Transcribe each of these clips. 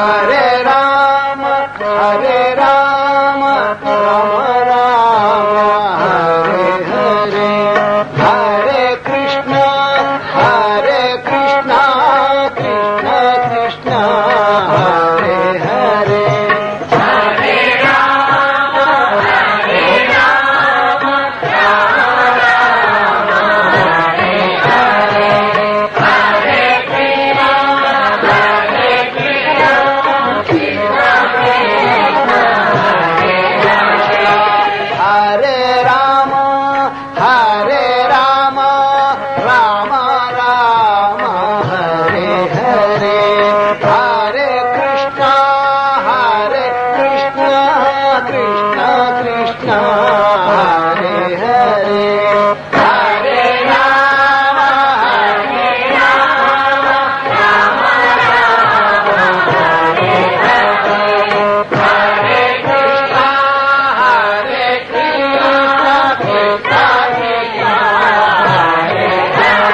Hare Rama Hare Rama Rama Rama Hare Hare Hare Krishna Krishna Krishna Hare Hare Hare Rama Hare Rama Rama Rama Hare Hare Hare Krishna Hare Rama Hare Rama Rama Rama Hare Hare Hare Krishna Krishna Krishna Hare Hare Hare Rama Hare Rama Rama Rama Hare Hare Hare Krishna Krishna Krishna Hare Hare Hare Rama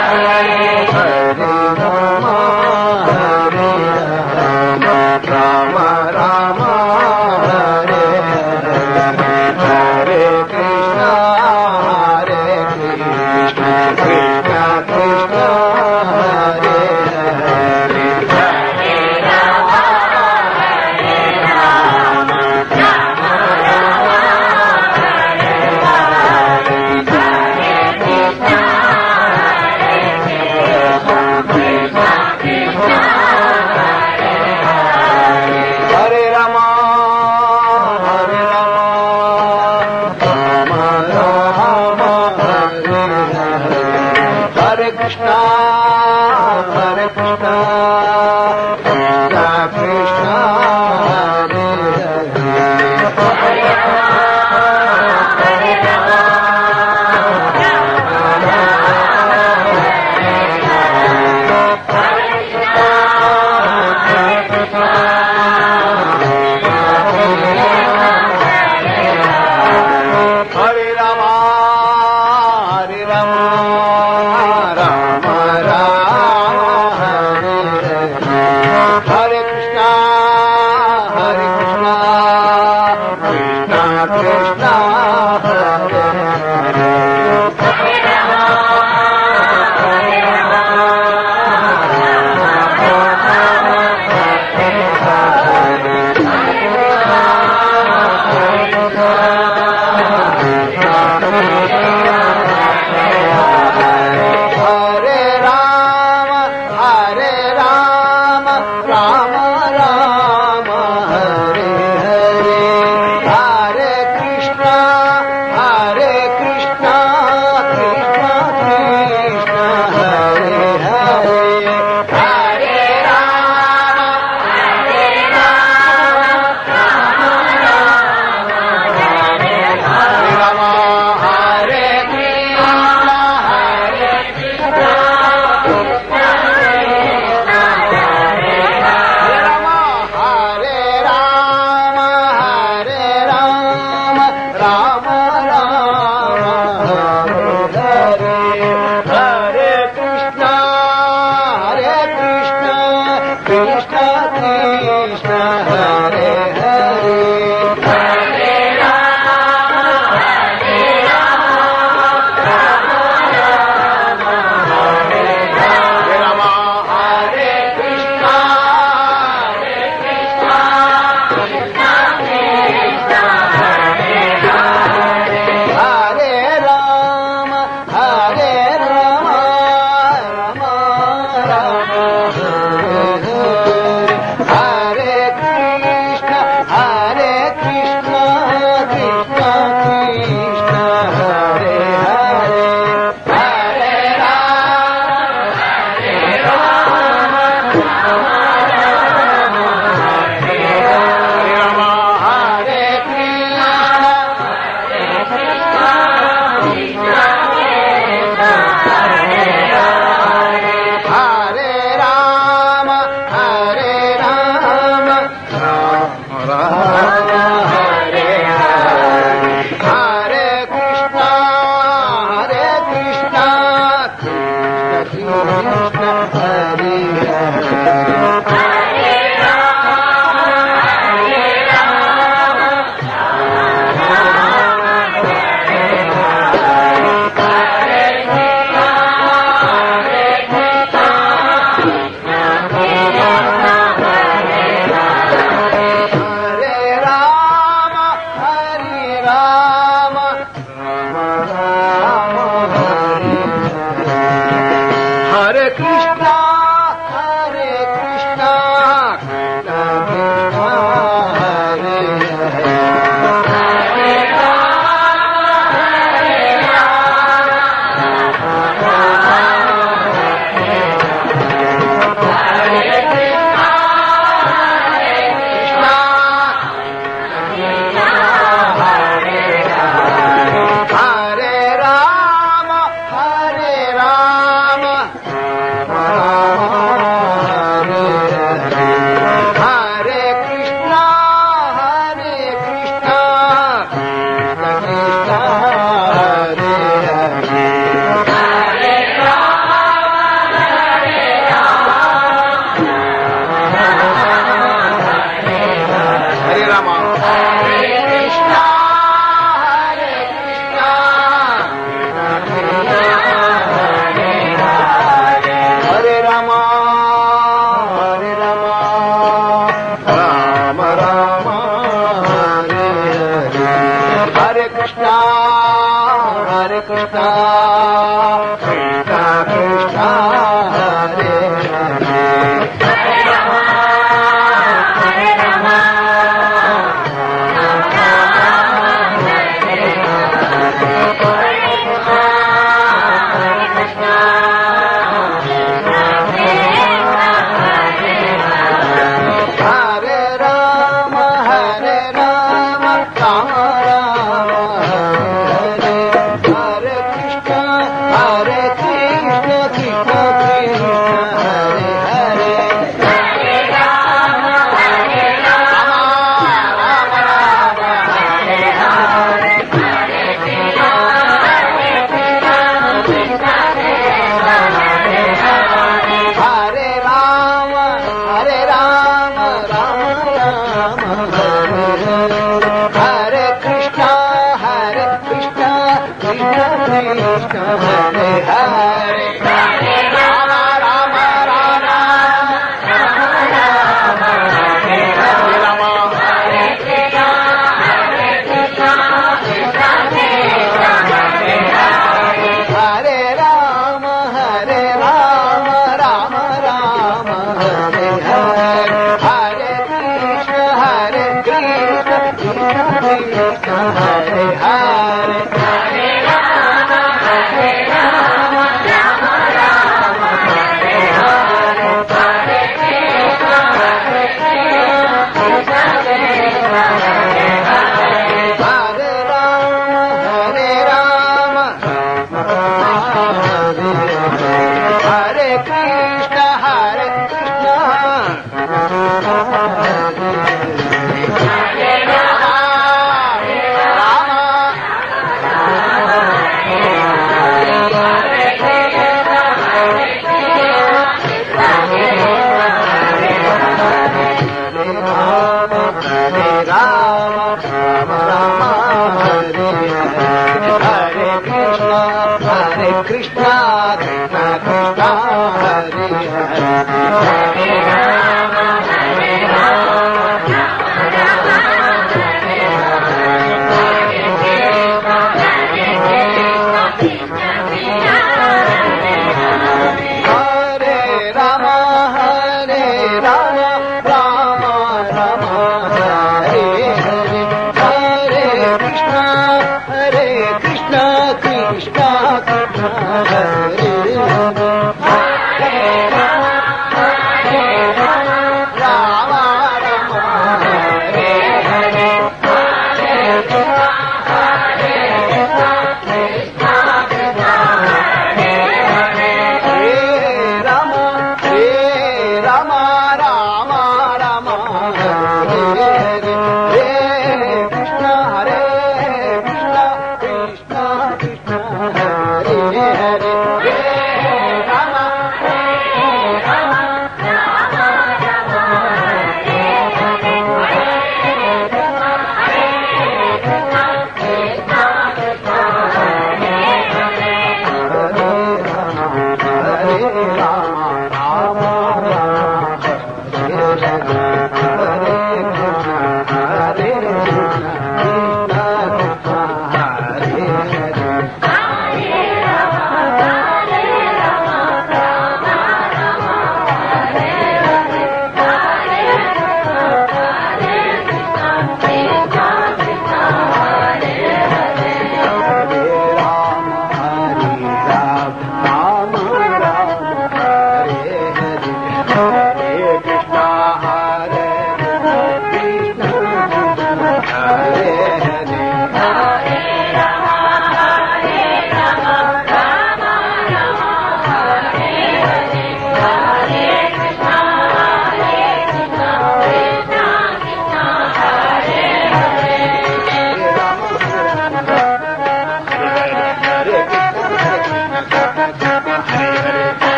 Hare Rama Rama Hare Hare Krishna Krishna Krishna Hare Hare Hare Rama Hare Rama Rama Rama Hare Hare Hare Krishna Krishna Krishna Hare Rama Hare Rama Rama Rama Hare Hare Hare Krishna Krishna Krishna Hare Hare Hare Rama Hare Rama Rama Rama Hare Hare Hare Krishna Krishna Krishna Hare Hare Hare Rama Hare Rama Rama Rama Hare Hare Hare Krishna Krishna Krishna Hare Hare Hare Rama Hare Rama Rama Rama Hare Rama Hare Krishna Hare Krishna Hare Rama Hare Rama Hare Rama Rama Rama Hare Hare Hare Krishna Krishna Krishna Hare Hare Hare Rama Hare Rama Rama Rama Hare Rama Hare Krishna Krishna Krishna Hare Hare Hare Rama Hare Rama Rama Rama Hare Hare Krishna Krishna Krishna Hare Hare Hare Rama Hare Rama Rama Rama Hare Rama Hare Krishna Krishna Krishna Hare Hare Hare Rama Hare Rama Rama Rama Hare Hare Hare Krishna Krishna Krishna Hare Hare Hare Rama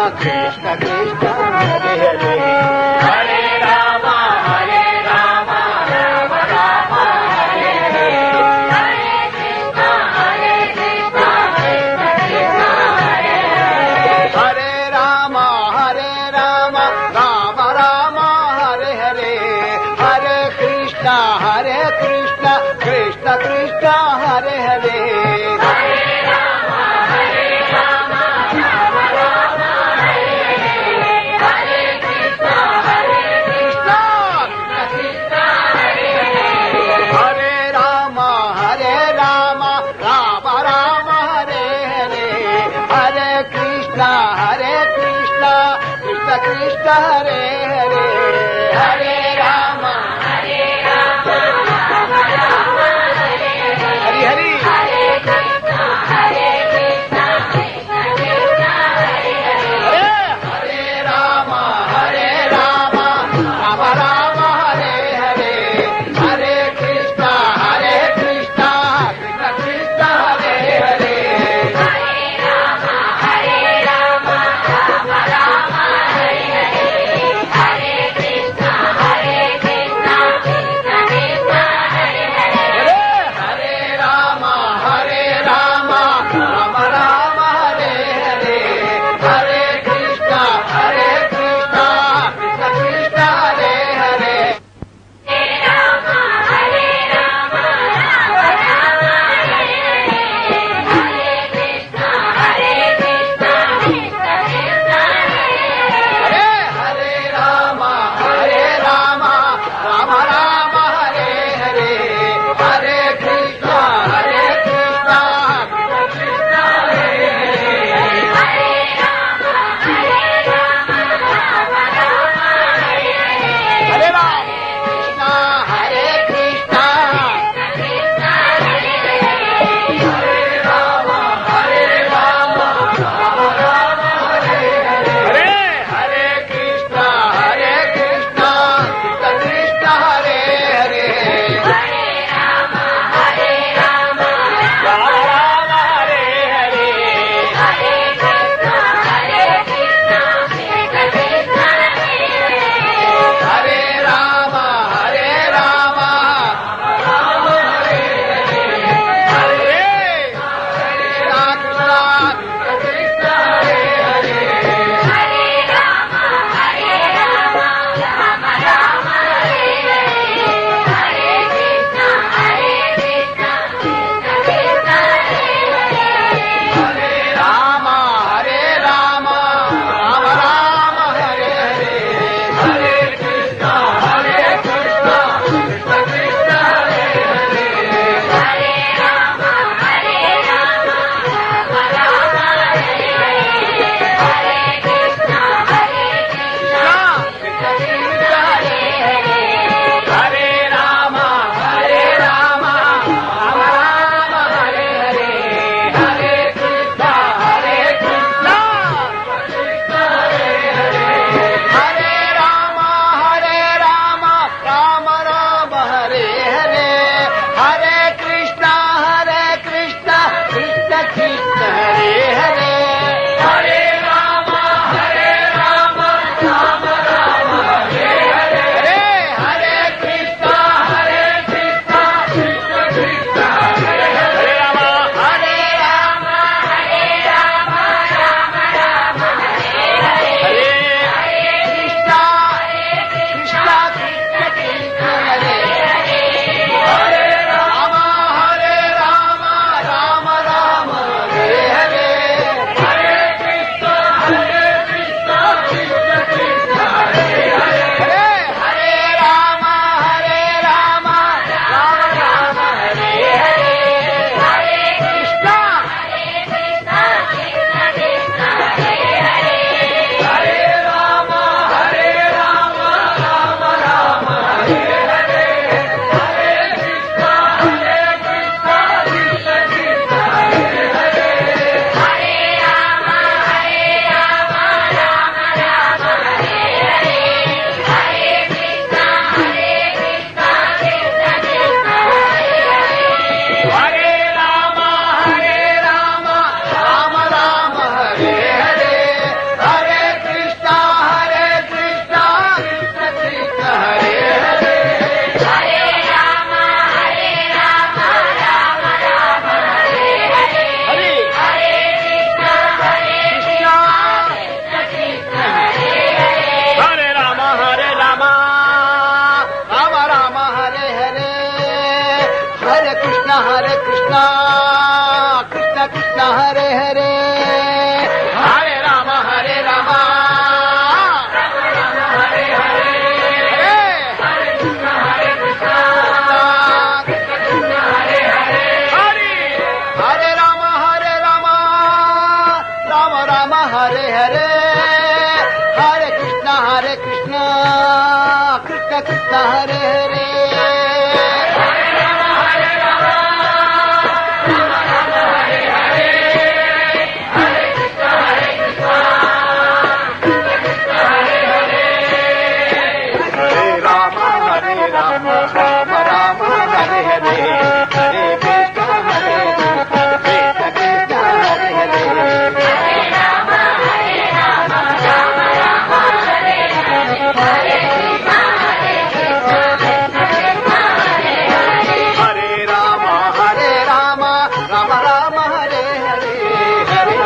Krishna Krishna Hare Hare Hare Ram Ram Ram Hare Hare Hare Krishna Krishna Hare Hare Ram Ram Ram Hare Hare Hare Krishna Krishna Krishna Hare Hare Krishna Hare Hare Hare Ram Hare Hari Hari Hare Ram Ram Ram Hare Hare Hare Krishna Krishna Krishna Hare Hare Hare Krishna Hare Hare Hare Krishna Krishna Krishna Hare Hare Hare Ram Ram Ram Hare Hare Hare Krishna Krishna Krishna Hare Ram Hare Ram Ram Ram Hare Hare Hare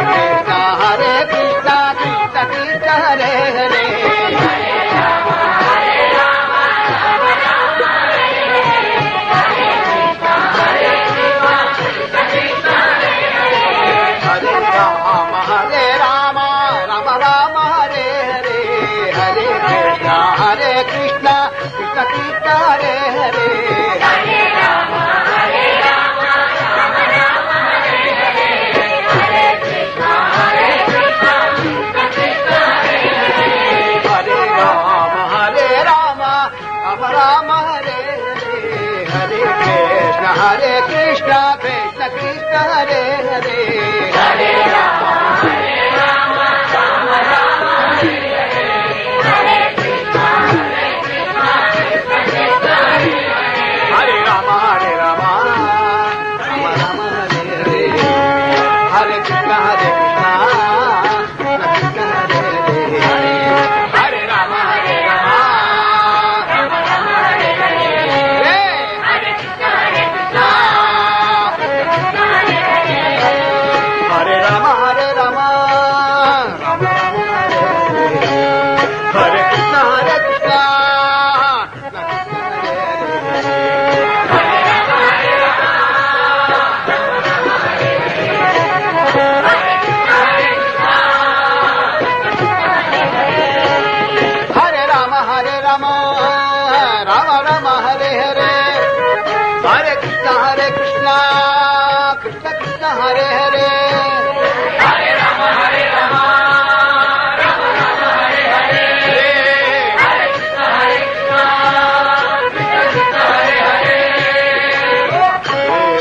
Krishna Krishna Krishna Hare Hare Hare Ram Hare Ram Ram Ram Hare Hare Hare Krishna Hare Ram Hare Ram Ram Ram Hare Hare Krishna Hare Krishna Hare Ram Hare Ram Ram Ram Hare Hare Hare Krishna Krishna Krishna Hare Hare Hare Ram Hare Ram Ram Ram Hare Hare Hare Krishna Krishna Krishna Hare Hare Hare Ram Hare Ram Ram Ram Hare Hare Hare Krishna Hare Krishna Krishna Krishna Hare Hare Hare Ram Hare Ram Ram Ram Hare Hare Krishna Hare Ram Hare Ram Ram Ram Hare Hare Hare Krishna Krishna Krishna Hare Hare Hare Ram Hare Ram Ram Hare Hare Hare Krishna Krishna Krishna Hare Hare Hare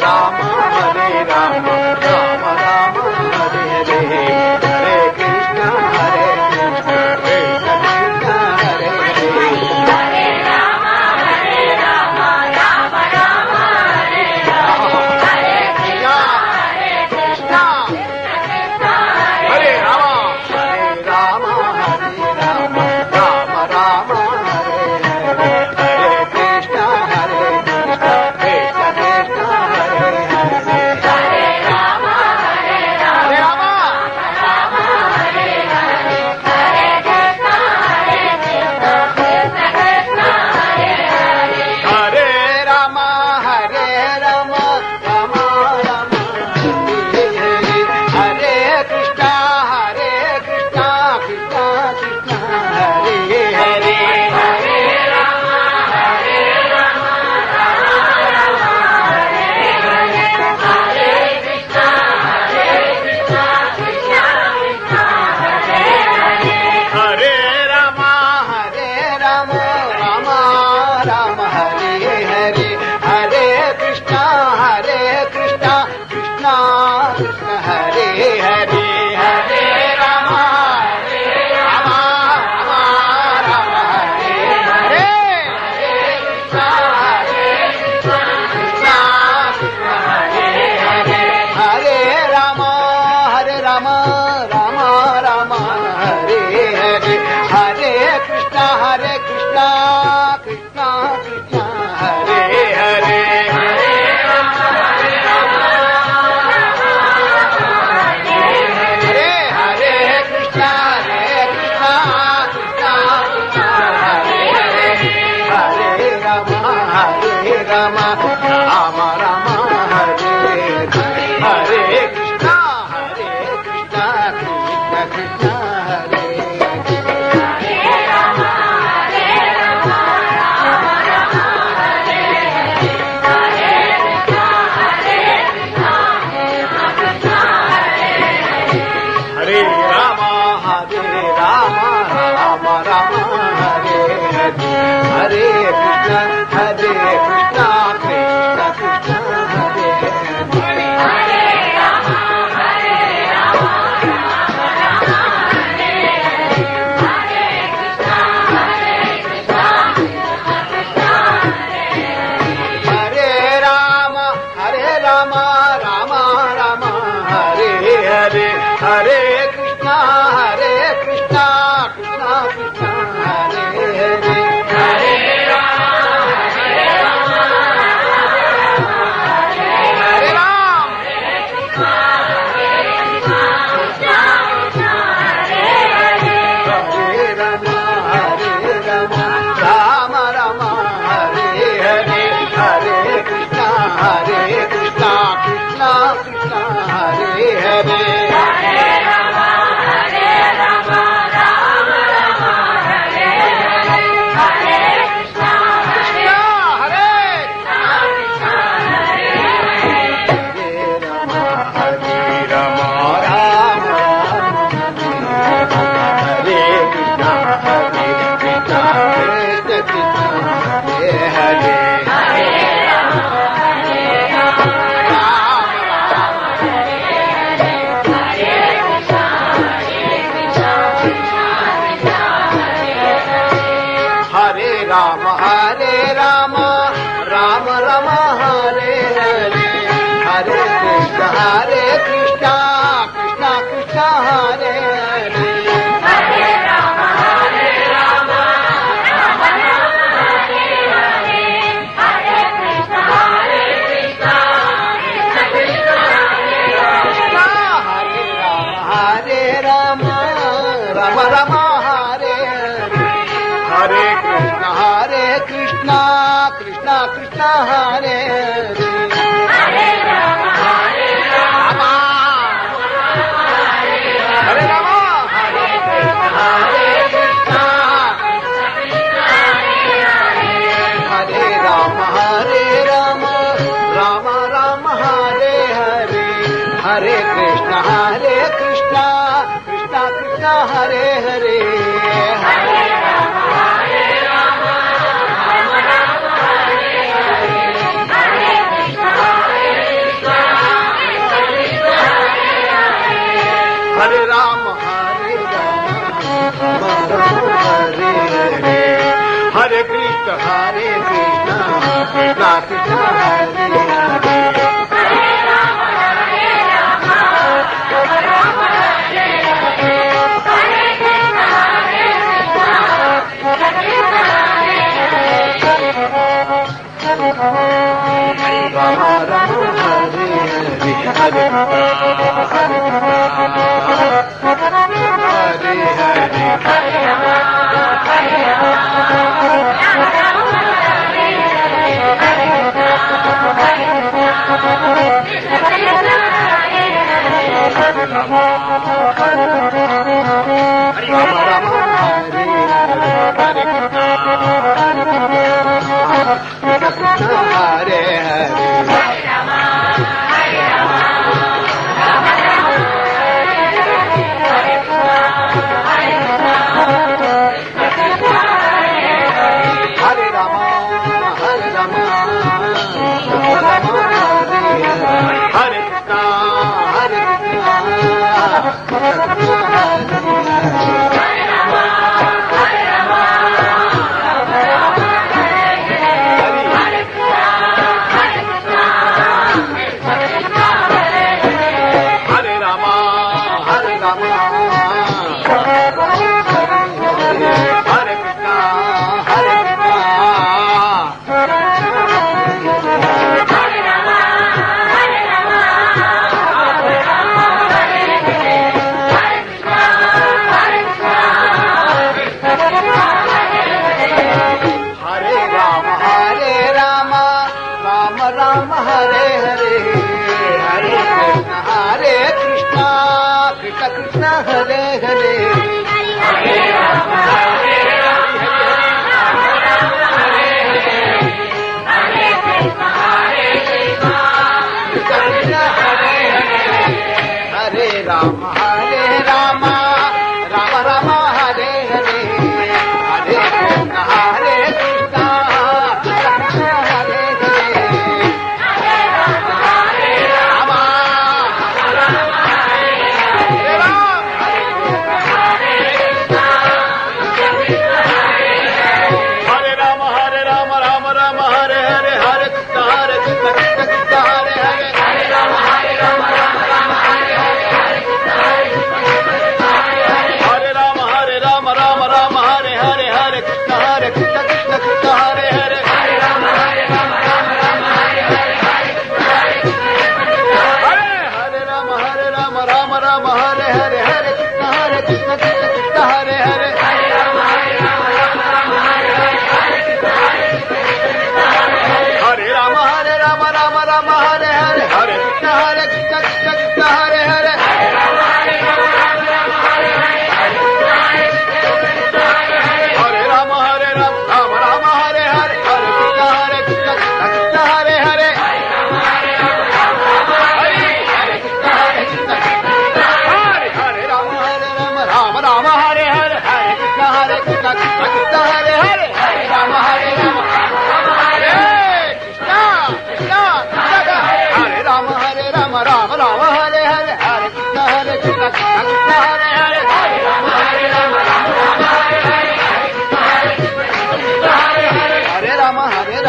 Ram Hare Ram Ram Ram Hare Krishna Krishna Krishna Hare Hare Hare Ram Hare Ram Ram Ram Hare Hare Hare Krishna Krishna Krishna Hare Hare Hare Ram Hare Ram Ram Ram Hare Hare Hare Krishna Krishna Krishna Hare Hare Hare Ram Hare Ram Ram Ram Hare Hare Hare Krishna Krishna Krishna Hare Hare Hare Ram Ram Ram Ram Hare Hare Hare Krishna Krishna Krishna Hare Hare Hare Ram Hare Hare Krishna Krishna Krishna Hare Hare Hare Ram Ram Ram Ram Hare Hare Krishna Krishna Krishna Hare Hare Ram Hare Ram Ram Ram Hare Hare Hare Krishna Ram Ram Ram Hare Hare Hare Krishna Krishna Krishna Hare Hare Hare Ram Ram Ram Hare Hare Hare Krishna Krishna Krishna Hare Hare Ram Ram Ram Hare Hare Hare Krishna Krishna Krishna Hare Hare Hare Ram Hare Ram Hare Ram Hare Krishna Hare Ram Ram Ram Hare Hare Hare Krishna Krishna Krishna Hare Hare Hare Ram Hare Ram Ram Ram Hare Hare Hare Krishna Krishna Krishna Hare Hare Hare Ram Hare Hare Hare Krishna Krishna Krishna Hare Hare Hare Ram Hare Ram Ram Ram Hare Hare Hare Krishna Krishna Hare Hare Ram Ram Hare Hare Hare Hare Ram Hare Ram Ram Ram Hare Hare Hare Krishna Krishna Hare Hare Ram Ram Hare Hare Krishna Hare Hare Hare Ram Hare Ram Ram Ram Hare Hare Hare Krishna Krishna Hare Hare Hare Ram Hare Ram Hare Krishna Hare Ram Hare Ram Ram Ram Hare Hare Hare Krishna Krishna Hare Hare Hare Ram Hare Ram Hare Krishna Hare Ram Hare Ram Ram Ram Hare Hare Hare Krishna Krishna Hare Hare Hare Ram Ram Ram Hare Hare Hare Krishna Krishna Krishna Hare Hare Hare Ram Hare Ram Ram Ram Hare Hare Hare Krishna Krishna Hare Hare Hare Ram Ram Ram Hare Hare Hare Krishna Krishna Krishna Hare Hare Hare Ram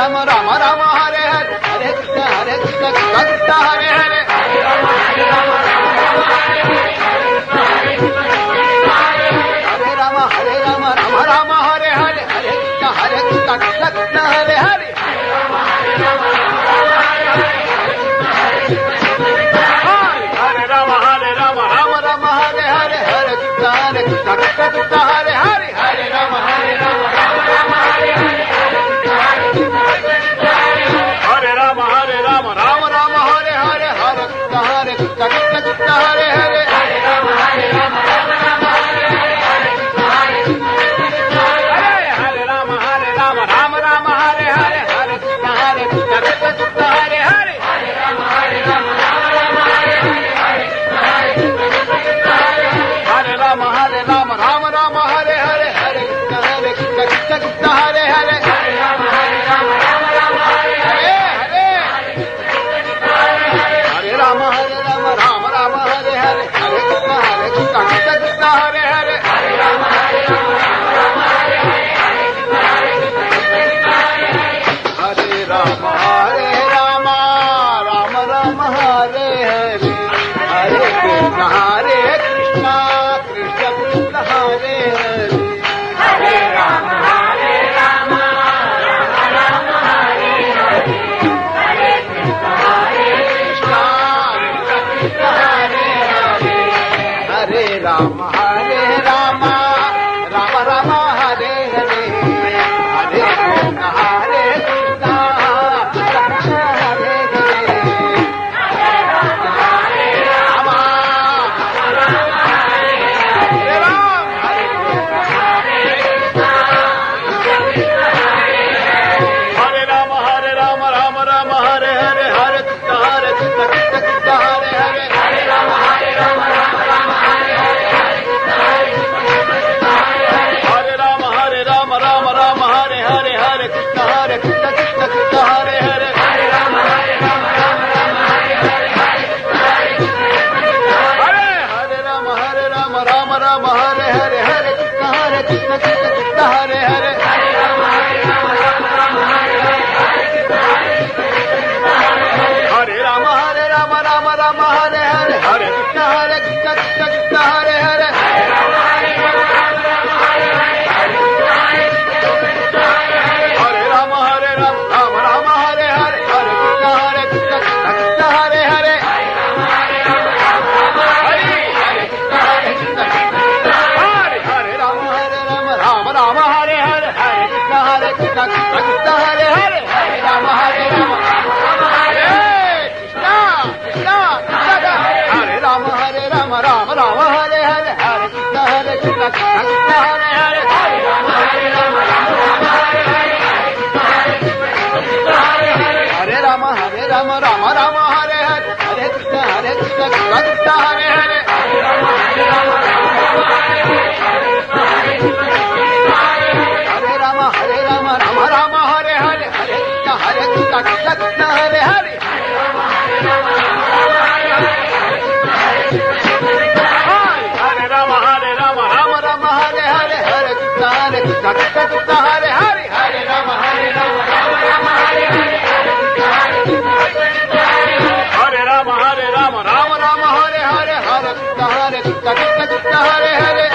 Rama Rama Rama Hare Hare Hare Krishna Krishna Krishna Hare Hare Hare Rama Rama Rama Hare Hare Hare Krishna Krishna Hare Hare Hare Rama Rama Rama Hare Hare Hare Krishna Krishna Hare Hare Hare Rama Rama Hare Hare Hare Rama Rama Rama Hare Hare Hare Krishna Krishna Hare Hare Hare Rama Rama Rama Hare Hare Hare Krishna Krishna Hare Hare Hare Rama Rama Rama Hare Hare Hare Krishna Krishna Hare Hare Hare Rama Hare Hare Hare Rama Rama Rama Hare Hare Hare Krishna Krishna Hare Hare Hare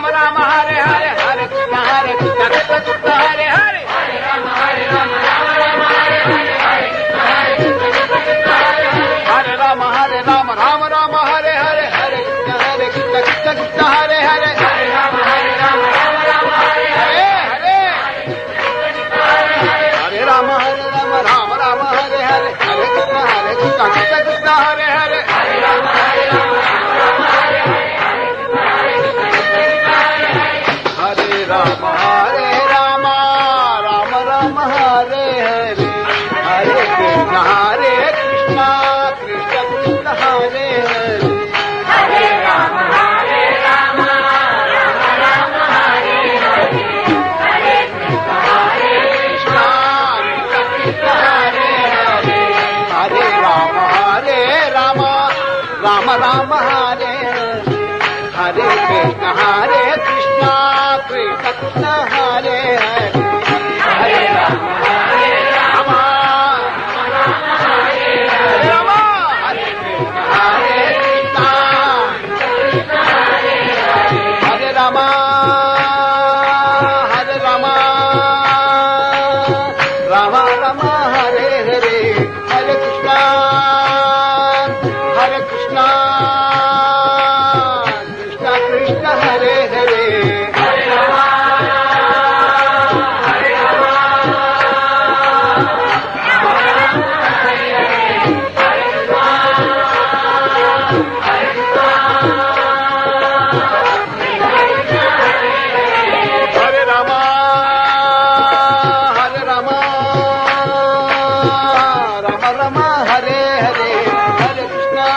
Rama Hare Rama Rama Rama Hare Hare Hare Krishna Krishna Krishna Hare Hare Hare Rama Rama Rama Hare Hare Hare Krishna Krishna Hare Hare Hare Rama Rama Rama Hare Hare Hare Krishna Hare Krishna Krishna Krishna Hare Hare Hare Rama Hare Rama Hare Rama Hare Krishna Hare Rama Hare Rama Rama Rama Hare Hare Hare Krishna Krishna Krishna Hare Hare Hare Rama Hare Rama Hare Rama Hare Rama Rama Rama Hare Hare Hare Krishna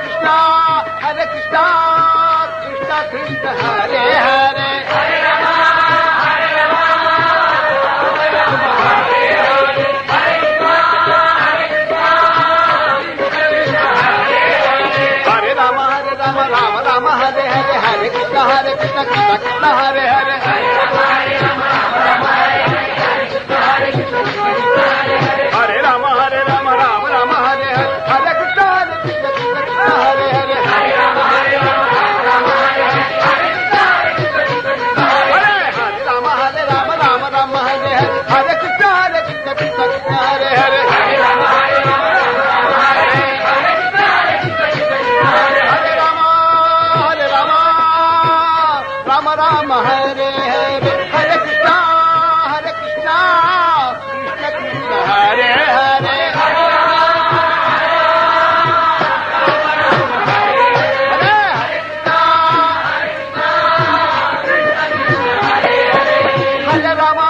Krishna, Hare Krishna, Krishna Krishna, Hare Hare. Hare Krishna, Krishna Krishna, Hare Hare. Hare Rama, Rama Rama, Hare Hare. Hare Krishna, Krishna Krishna, Hare Hare. Hare Rama, Rama Rama, Hare Hare. Hare Krishna, Krishna Krishna, Hare Hare. Rama Rama, Hare Hare. Hare Krishna, Krishna Krishna, Hare Hare. Hare Rama,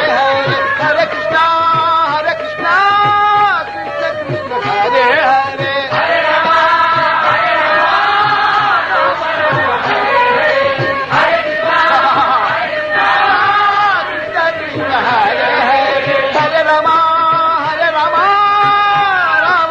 Rama Rama, Hare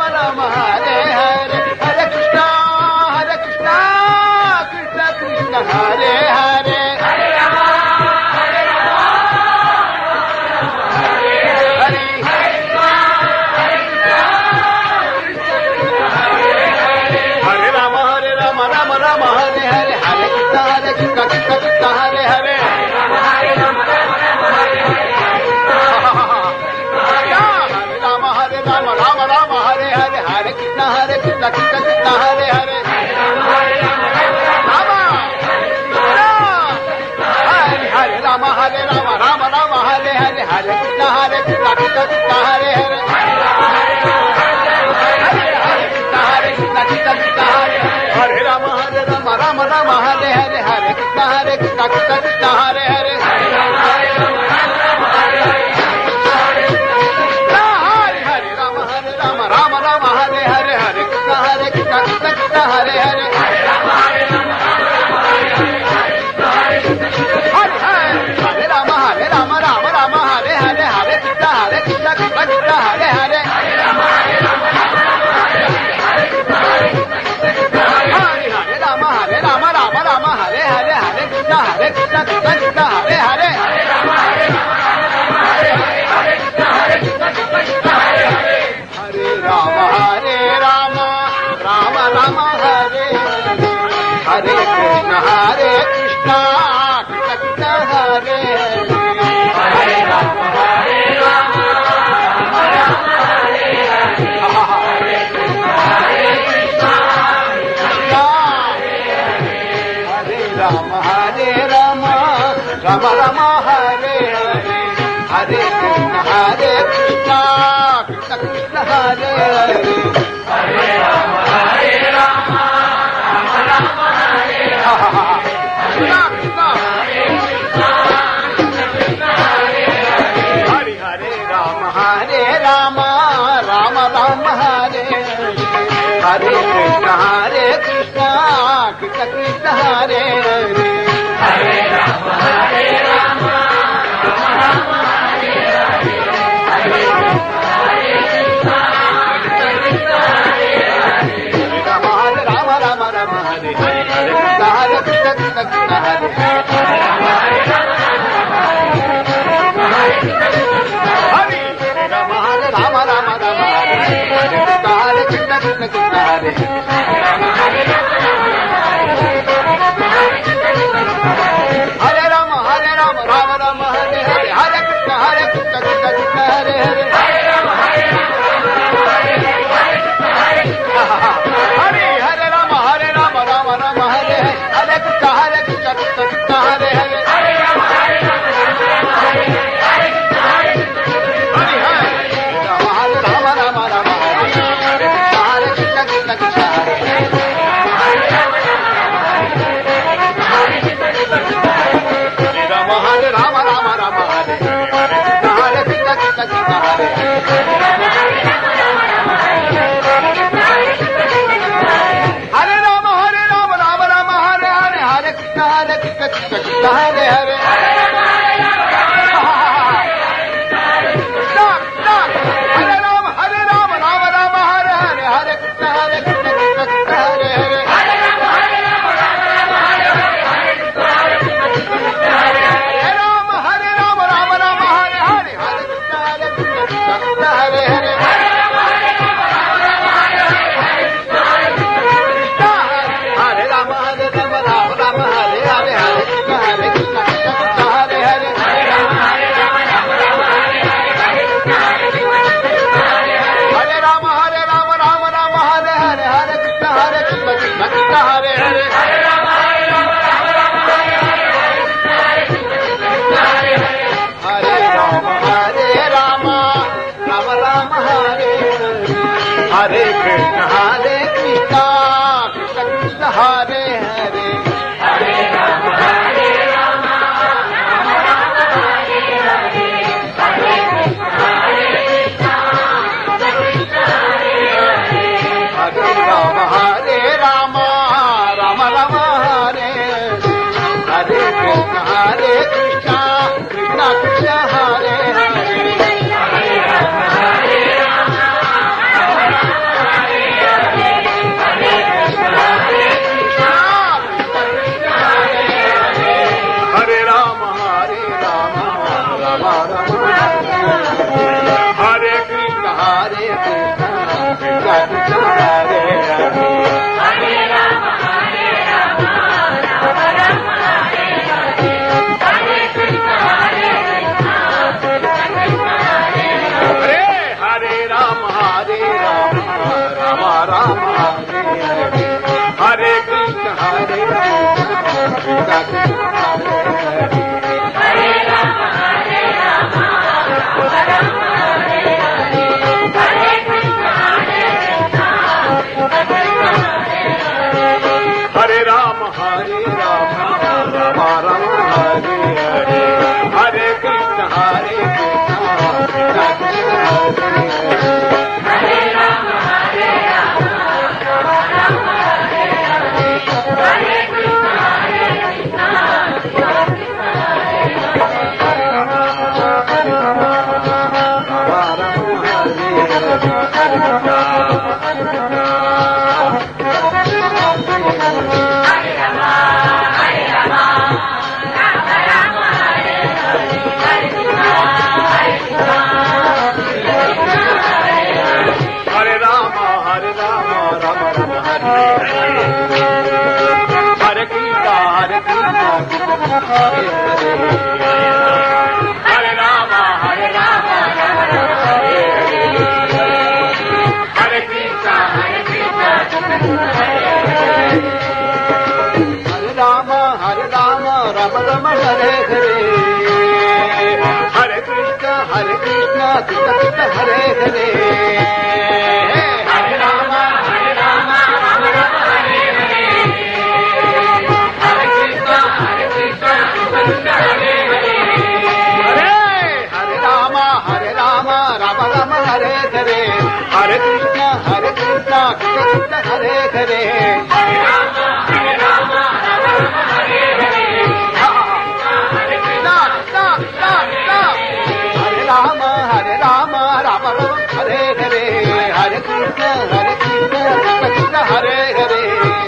Hare. Hare Krishna, Krishna Krishna, Hare Hare. Rama Rama, Hare Hare. Hare Krishna, Krishna Krishna, Hare Hare. Hare Rama, Rama Rama, Hare Hare. Krishna Krishna, Hare Hare. Rama, Rama Rama, Hare Hare. Hare Krishna, Krishna Krishna, Hare Hare. Hare Rama, Rama Rama, Hare Hare. Hare Krishna, Krishna Rama Rama Rama, Hare Hare. Hare Krishna, Krishna Hare Hare. Hare Rama, Rama Rama, Hare Hare. Hare Krishna, Krishna Hare Hare. Hare Krishna, Krishna Krishna Hare Hare. Hare Rama, Hare Rama, Rama Rama Hare Hare. Hare Krishna, Hare Krishna, Krishna Krishna Hare Hare. Hare Rama, Hare Rama, Rama Rama Hare Hare. Hare Krishna, Hare Krishna, Krishna Krishna Hare Hare. Hare Rama, Hare Rama, Rama Rama Hare Hare. Hare Krishna, Hare Krishna, Krishna Krishna Hare Hare. Hare Rama, Hare Rama, Rama Rama Hare Hare. Hare Krishna, Hare Krishna, Krishna Krishna Hare Hare. Hare Rama, Hare Rama, Rama Rama Hare Hare. Hare Krishna, Hare Krishna, Krishna Krishna Hare Hare Rama, Hare Rama, Rama Rama Hare Hare. Hare Krishna, Hare Krishna, Hare Hare. Hare Rama, Hare Rama, Rama Rama Hare Hare. Hare Krishna, Hare Krishna, Hare Rama, Hare Rama, Rama Rama Hare Hare. Hare Krishna, Hare Krishna, Krishna Krishna Hare Hare. Hare Rama, Hare Rama, Rama Rama Hare Hare. Hare Krishna, Hare Krishna, Krishna Krishna Hare Hare. Hare Rama, Hare Rama, Rama Rama Hare Hare. Hare Krishna, Hare Krishna, Krishna Krishna Hare Hare. Hare Rama, Hare Rama, Rama Rama Hare Hare. Hare Krishna, stop. Hare Rama, Hare Rama, Rama Rama Hare Hare. Hare Krishna, Hare Krishna, Krishna Krishna Hare Hare.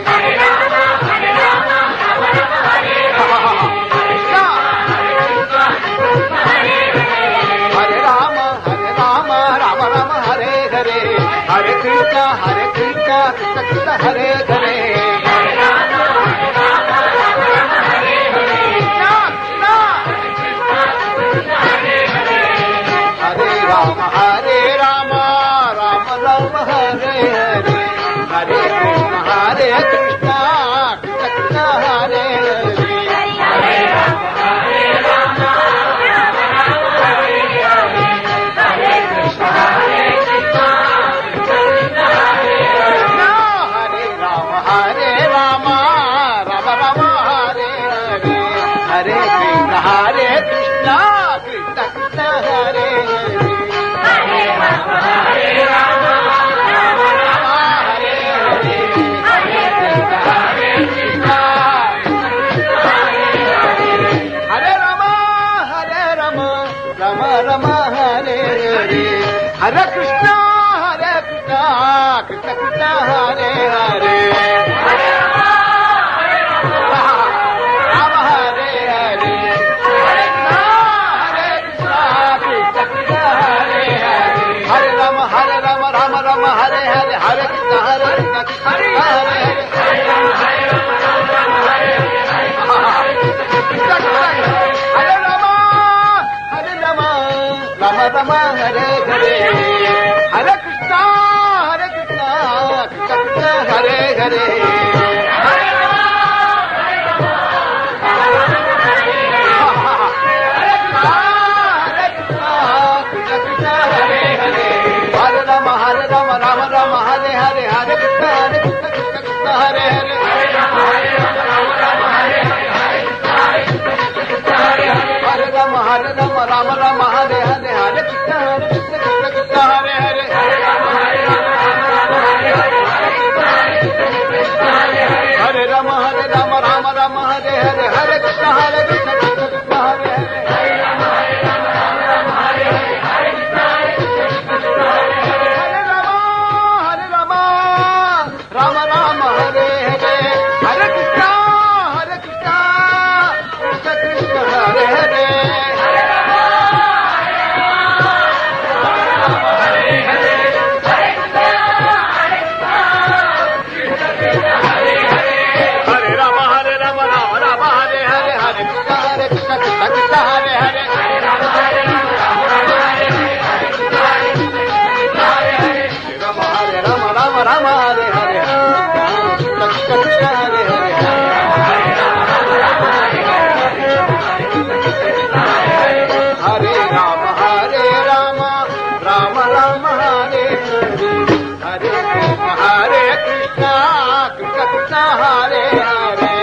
Hare Rama, Hare Rama, Rama Rama Hare Hare. Hare Rama, Hare Rama, Rama Rama Hare Hare. Hare Krishna, Hare Krishna, Krishna Krishna Hare Hare. Hare Rama, Hare Rama, Rama Rama Hare Hare. Hare Rama, Hare Rama, Rama Rama Hare Hare. Hare Krishna, Hare Krishna, Krishna Krishna Hare Hare. Hare Rama, Hare Rama, Rama Rama Hare Hare. Hare Krishna, Hare Krishna, Krishna Krishna Hare Hare. Hare Rama, Hare Rama, Rama Rama Hare Hare. Hare Krishna, Hare Krishna, Krishna Krishna Hare Hare. Hare Rama, Hare Rama, Rama Rama Hare Hare. Hare Krishna, Hare Krishna, Krishna Hare Hare. Hare Rama, Hare Rama, Rama Rama Hare Hare. Hare Krishna, Hare Krishna, Krishna Krishna Hare Hare. Hare Rama, Hare Rama, Rama Hare Hare. Hare Krishna, Hare Krishna, Krishna Krishna Hare Hare. Hare Rama, Hare Rama, Rama Rama Hare Hare. Hare Krishna, Hare Krishna, Krishna Krishna Hare Hare. Hare Rama, Hare Rama, Rama Rama Hare Hare. Hare Rama, Hare Rama, Rama Rama Hare Hare. Hare Krishna, Hare Krishna, Krishna Krishna Hare Hare. Hare Rama, Hare Rama, Rama Rama Hare Hare. Hare Krishna, Hare Krishna, Krishna Krishna Hare Hare. Hare Rama, Hare Rama, Rama Rama Hare Hare. Hare Krishna, Hare Krishna, Krishna Krishna Hare Hare. Hare Rama, Hare Rama, Rama Rama Hare Hare. Hare Krishna, Hare Krishna, Krishna Krishna Hare Hare. Hare Rama, Hare Rama, Rama Rama Hare Hare. Hare Krishna, Hare Krishna, Krishna Krishna Hare Hare. Hare Rama, Hare Rama, Rama Rama Hare Hare. Hare Krishna, Hare Krishna, Krishna Krishna Hare Hare. Hare Rama, Hare Rama, Rama Rama Hare Hare. Hare Krishna, Hare Krishna, Krishna Krishna Hare Hare. Hare Rama, Hare Rama, Rama Rama Hare Hare. Hare Krishna, Hare Krishna, Krishna Krishna Hare Hare. Hare Rama, Hare Rama, Rama Rama Hare Hare. Hare Krishna, Hare Krishna, Krishna Krishna Hare Hare. Hare Rama, Rama Hare Hare Krishna Krishna Hare Hare Hare Rama Rama Rama Hare Hare Hare Krishna Krishna Krishna Hare Hare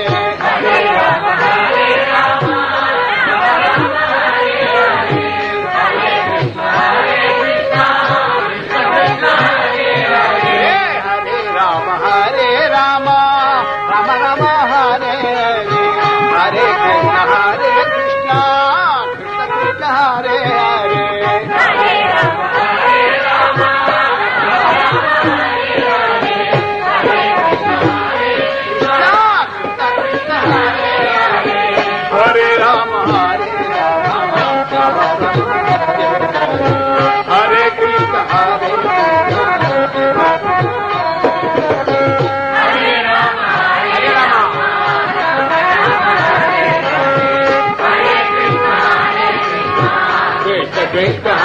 Krishna